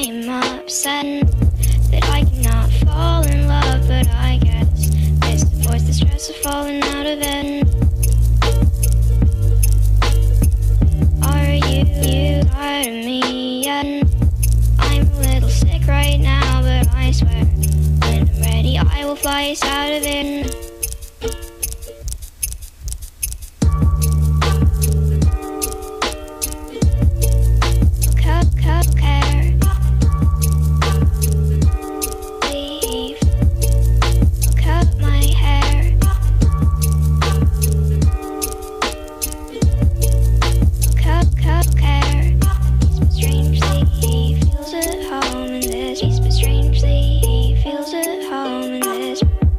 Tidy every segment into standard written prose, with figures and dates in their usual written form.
I'm upset that I cannot fall in love, but I guess it's the voice, the stress of falling out of it. Are you tired of me yet? I'm a little sick right now, but I swear when I'm ready I will fly us out of it.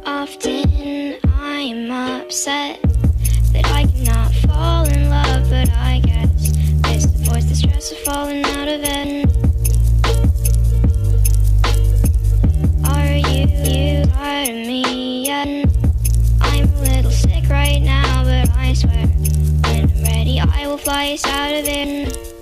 Often I'm upset that I cannot fall in love, but I guess it's the voice, the stress of falling out of it. Are you tired of me yet? I'm a little sick right now, but I swear when I'm ready I will fly us out of it.